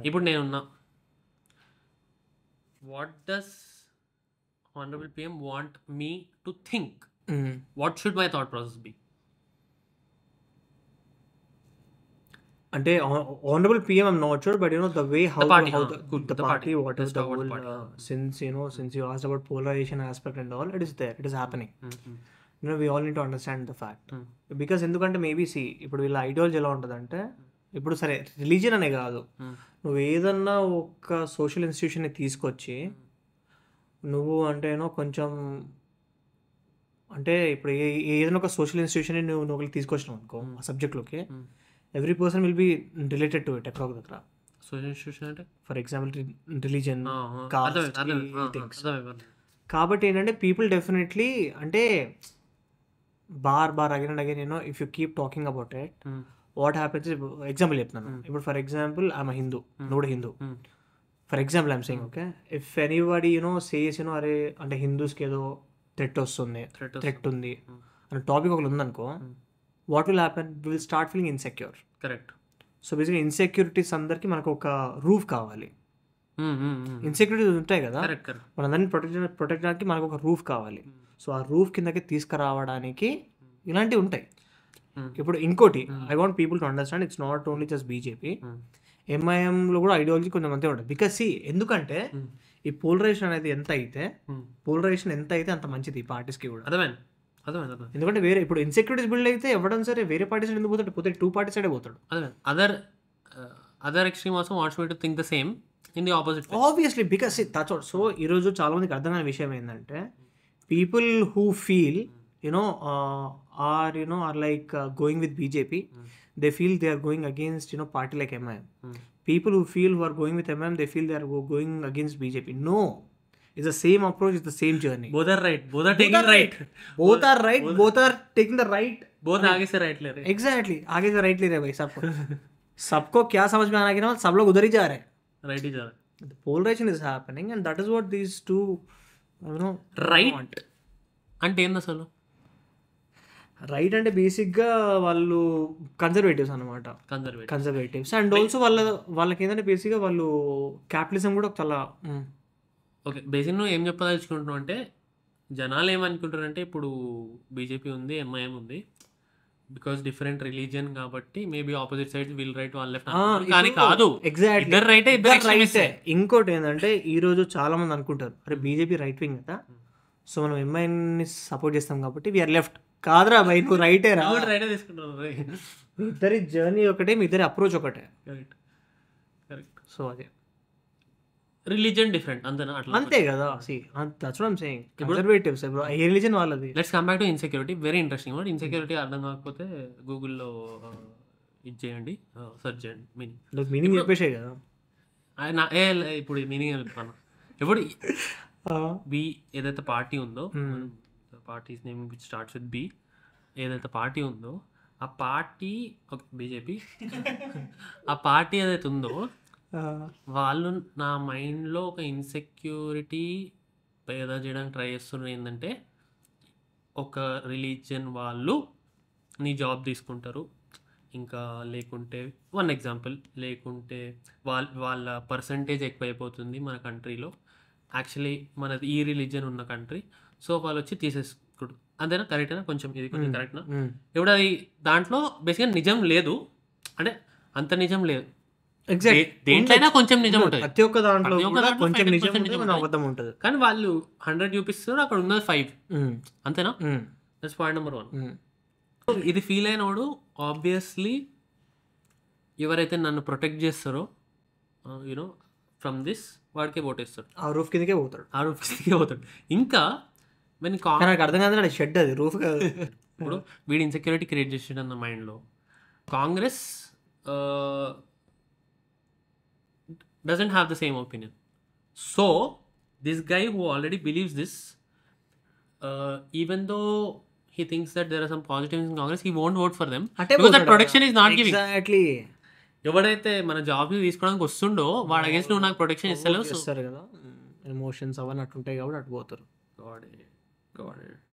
ఇప్పుడు నేనున్నా, what does honourable PM want me to think? What should my thought process be? అంటే honorable PM, I'm not sure, but the way how The party, the party, whatever Let's the talk about the whole party. since you asked about polarization aspect and all, it is there, it is happening. We all need to understand the fact. Because ఎందుకంటే maybe ఇప్పుడు వీళ్ళ ideology ఎలా ఉంటుందంటే, ఇప్పుడు సరే religion అనే కాదు, నువ్వు ఏదన్నా ఒక సోషల్ ఇన్స్టిట్యూషన్ని తీసుకొచ్చి నువ్వు అంటే కొంచెం అంటే ఇప్పుడు ఏదైనా ఒక సోషల్ ఇన్స్టిట్యూషన్ నువ్వు తీసుకొచ్చినావు అనుకో ఆ సబ్జెక్ట్లోకి, every person will be related to it ఎక్కడో దగ్గర. సోషల్ ఇన్స్టిట్యూషన్ అంటే ఫర్ ఎగ్జాంపుల్ రిలీజన్, థింగ్స్. కాబట్టి ఏంటంటే పీపుల్ డెఫినెట్లీ అంటే బార్ again and again if you keep talking about it, what happens, example చెప్తున్నాను. ఇప్పుడు ఫర్ ఎగ్జాంపుల్ ఐఎమ్ హిందూ, నువ్వు Hindu, for example I'm saying okay, if anybody says అరే అంటే హిందూస్కి ఏదో థ్రెట్ ఉంది అనే టాపిక్ ఒకటి ఉందనుకో, what will happen, we will start feeling insecure. Correct. So బేసిక్గా ఇన్సెక్యూరిటీస్ అందరికి మనకు ఒక రూఫ్ కావాలి. ఇన్సెక్యూరిటీస్ ఉంటాయి కదా, మనందరినీ ప్రొటెక్ట్ చేయడానికి మనకు ఒక రూఫ్ కావాలి. సో ఆ రూఫ్ కిందకి తీసుకురావడానికి ఇలాంటివి ఉంటాయి. ఇప్పుడు ఇంకోటి, I want people to understand, it's not only just BJP, ఎంఐఎంలో కూడా ఐడియాలజీ కొంచెం అంతే ఉంటుంది. బికాస్ ఎందుకంటే ఈ పోలరైజేషన్ అనేది ఎంత అయితే అంత మంచిది ఈ పార్టీస్కి కూడా. ఎందుకంటే వేరే ఇప్పుడు ఇన్సెక్యూరిటీస్ బిల్డ్ అయితే ఎవడన్నా సరే వేరే పార్టీస్ ఎందుకు పోతే 2 పార్టీ సైడే పోతాడు. Other extreme also wants me to think the same in the opposite, obviously, because that's what. So ఈరోజు చాలా మందికి అర్థం కాని విషయం ఏంటంటే, people who feel are like going with BJP, they feel they are going against party like MIM. People who are going with MIM, they feel they are going against BJP. No, it's the same approach, it's the same journey. Both are right, both are taking right, both are right, both are taking the right, both आगे से right ले रहे. Exactly, आगे से right ले रहे भाई सबको क्या समझ में आना कि ना सब लोग उधर ही जा रहे हैं, right ही जा रहे. The polarization is happening and that is what these two right want. అంటే ఏంది అసలు రైట్? అంటే బేసిక్గా వాళ్ళు కన్జర్వేటివ్స్ అనమాట, కన్జర్వేటివ్స్. అండ్ ఆల్సో వాళ్ళకి ఏంటంటే బేసిక్గా వాళ్ళు క్యాపిటలిజం కూడా చాలా ఓకే. బేసిక్ నువ్వు ఏం చెప్పదలుచుకుంటున్నావు అంటే, జనాలు ఏమనుకుంటారంటే ఇప్పుడు బీజేపీ ఉంది, ఎంఐఎం ఉంది, బికాస్ డిఫరెంట్ రిలీజియన్ కాబట్టి maybe opposite side will write one left, కానీ కాదు. ఎగ్జాక్ట్లీ, ఇద్దరు రైటే. ఇంకోటి ఏంటంటే ఈరోజు చాలా మంది అనుకుంటారు, అరే బీజేపీ రైట్ వింగ్ కదా, సో మనం ఎంఐఎంని సపోర్ట్ చేస్తాం కాబట్టి వీఆర్ లెఫ్ట్. కాదురా భయ్, నువ్వు రైటే రా, రైటే తీసుకుంటున్నారు. ఇద్దరి జర్నీ ఒకటే, మీ ఇద్దరి అప్రోచ్ ఒకటే. కరెక్ట్. సో అదే రిలీజియన్ డిఫరెంట్ అంతేనా? అంతే కదా. That's what I'm saying, conservatives ఏ రిలీజియన్ వాళ్ళది. Let's come back to insecurity. Very interesting word. Insecurity అర్థం కాకపోతే గూగుల్లో ఇది చేయండి, సెర్చ్ చేయండి, మీనింగ్ చెప్పేసే కదా. ఇప్పుడు మీనింగ్ చెప్తాను. ఇప్పుడు బి ఏదైతే పార్టీ ఉందో, parties name which starts with B, ఏదైతే పార్టీ ఉందో ఆ పార్టీ, బీజేపీ, ఆ పార్టీ ఏదైతే ఉందో వాళ్ళు నా మైండ్లో ఒక ఇన్సెక్యూరిటీ పేదా చేయడానికి ట్రై చేస్తున్నారు. ఏంటంటే ఒక రిలీజియన్ వాళ్ళు నీ జాబ్ తీసుకుంటారు, ఇంకా లేకుంటే వన్ ఎగ్జాంపుల్, లేకుంటే వాళ్ళ పర్సంటేజ్ ఎక్కువైపోతుంది మన కంట్రీలో, యాక్చువల్లీ మనది ఈ రిలీజియన్ ఉన్న కంట్రీ, సో వాళ్ళు వచ్చి తీసేసుకుంటారు. అంతేనా? కరెక్టేనా? కొంచెం ఇది కొంచెం కరెక్ట్నా? ఇప్పుడు అది దాంట్లో బేసిక్గా నిజం లేదు, అంటే అంత నిజం లేదు. దేంట్లైనా కొంచెం నిజం ఉంటుంది, ప్రతి ఒక్క దాంట్లో కొంచెం నిజం ఉంటుంది. కానీ వాళ్ళు 100 చూపిస్తారు, అక్కడ ఉన్నది 5. అంతేనా? That's point number 1. ఇది ఫీల్ అయినోడు ఆబ్వియస్లీ ఎవరైతే నన్ను ప్రొటెక్ట్ చేస్తారో ఫ్రమ్ దిస్, వాడికే ఓటేస్తాడు, ఆ రూఫ్ కిందకే పోతాడు. ఇంకా నాకు అర్థం కాదు, షెడ్ అది రూఫ్ కాదు. ఇప్పుడు వీడి ఇన్సెక్యూరిటీ క్రియేట్ చేసాడు అన్న మైండ్లో. Congress doesn't have the same opinion. So this guy who already believes this, even though he thinks that there are some positives in Congress, he won't vote for them because that protection is not giving. Exactly. ఎవడైతే మన job తీసుకోవడానికి వస్తుండో వాడు against నువ్వు నాకు protection ఇస్తలేవు కదా, emotions అవన్నీ అట్టుంటాయి కాబట్టి అటు పోతారు.